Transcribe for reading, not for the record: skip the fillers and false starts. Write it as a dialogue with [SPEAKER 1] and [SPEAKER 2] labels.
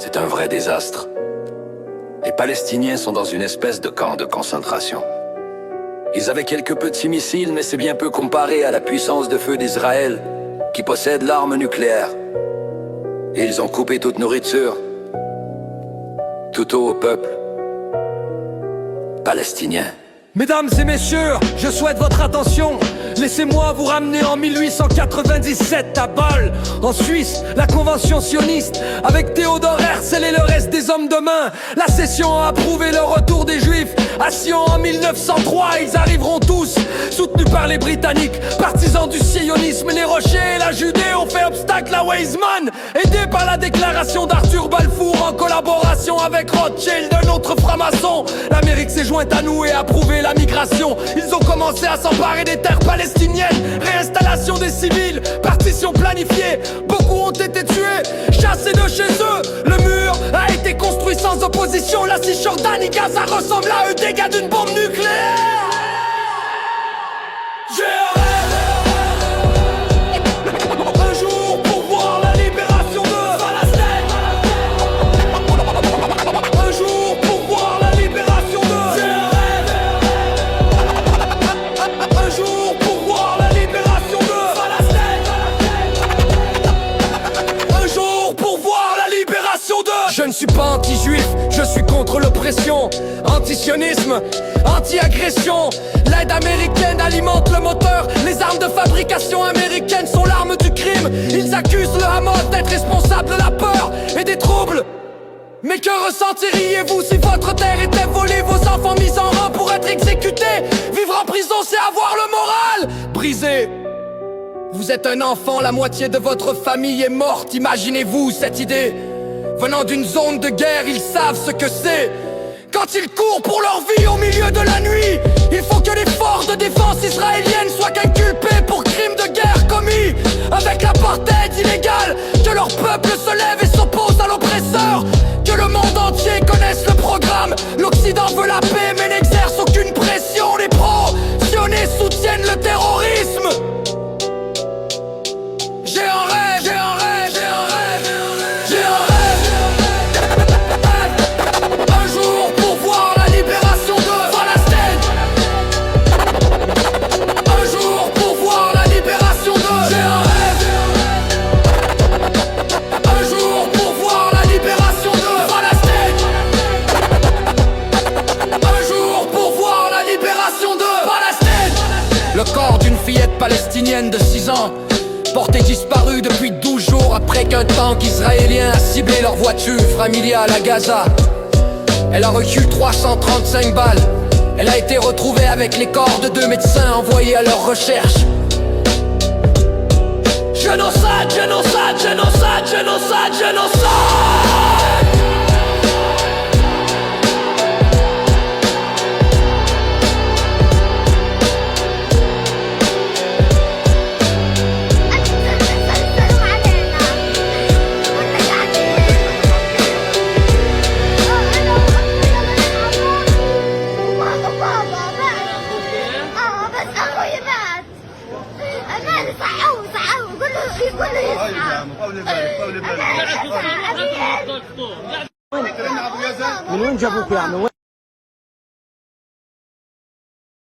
[SPEAKER 1] C'est un vrai désastre. Les Palestiniens sont dans une espèce de camp de concentration. Ils avaient quelques petits missiles, mais c'est bien peu comparé à la puissance de feu d'Israël, qui possède l'arme nucléaire. Et ils ont coupé toute nourriture, tout eau au peuple palestinien.
[SPEAKER 2] Mesdames et messieurs, je souhaite votre attention. Laissez-moi vous ramener en 1897 à Bâle, en Suisse, la convention sioniste. Avec Théodore Herzl et le reste des hommes de main, la session a approuvé le retour des Juifs. À Sion en 1903, ils arriveront tous, soutenus par les Britanniques. Partisans du sionisme, les Rochers et la Judée ont fait obstacle à Weizmann. Aidés par la déclaration d'Arthur Balfour, en collaboration avec Rothschild, un autre franc-maçon, l'Amérique s'est jointe à nous et a approuvé la migration. Ils ont commencé à s'emparer des terres palestiniennes. Réinstallation des civils, partition planifiée. Beaucoup ont été tués, chassés de chez eux. Le mur a été construit sans opposition. La Cisjordanie, Gaza ressemble à eux, dégâts d'une bombe nucléaire. J'ai un rêve, un jour pour voir la libération de Palestine. Un jour pour voir la libération de. J'ai un rêve, un jour pour voir la libération de Palestine. Un jour pour voir la libération de. Je ne suis pas anti-juif, je suis contre l'oppression. Anti-sionisme, anti-agression. L'aide américaine alimente le moteur. Les armes de fabrication américaine sont l'arme du crime. Ils accusent le Hamas d'être responsable de la peur et des troubles. Mais que ressentiriez-vous si votre terre était volée, vos enfants mis en rang pour être exécutés? Vivre en prison, c'est avoir le moral brisé. Vous êtes un enfant, la moitié de votre famille est morte. Imaginez-vous cette idée. Venant d'une zone de guerre, ils savent ce que c'est. Quand ils courent pour leur vie au milieu de la nuit, il faut que les forces de défense israéliennes soient inculpées pour crimes de guerre commis avec l'apartheid illégal. Que leur peuple se lève et s'oppose à l'oppresseur. Que le monde entier connaisse le programme. L'Occident veut la paix mais n'exerce aucune pression. Les pro-sionistes soutiennent le terrorisme. J'ai un rêve, j'ai un rêve, j'ai un rêve, j'ai un rêve. Le corps d'une fillette palestinienne de 6 ans, portée disparue depuis 12 jours après qu'un tank israélien a ciblé leur voiture familiale à Gaza. Elle a reçu 335 balles. Elle a été retrouvée avec les corps de 2 médecins envoyés à leur recherche. Génocide, génocide, génocide, génocide, génocide.
[SPEAKER 3] من وين جابوك يعني؟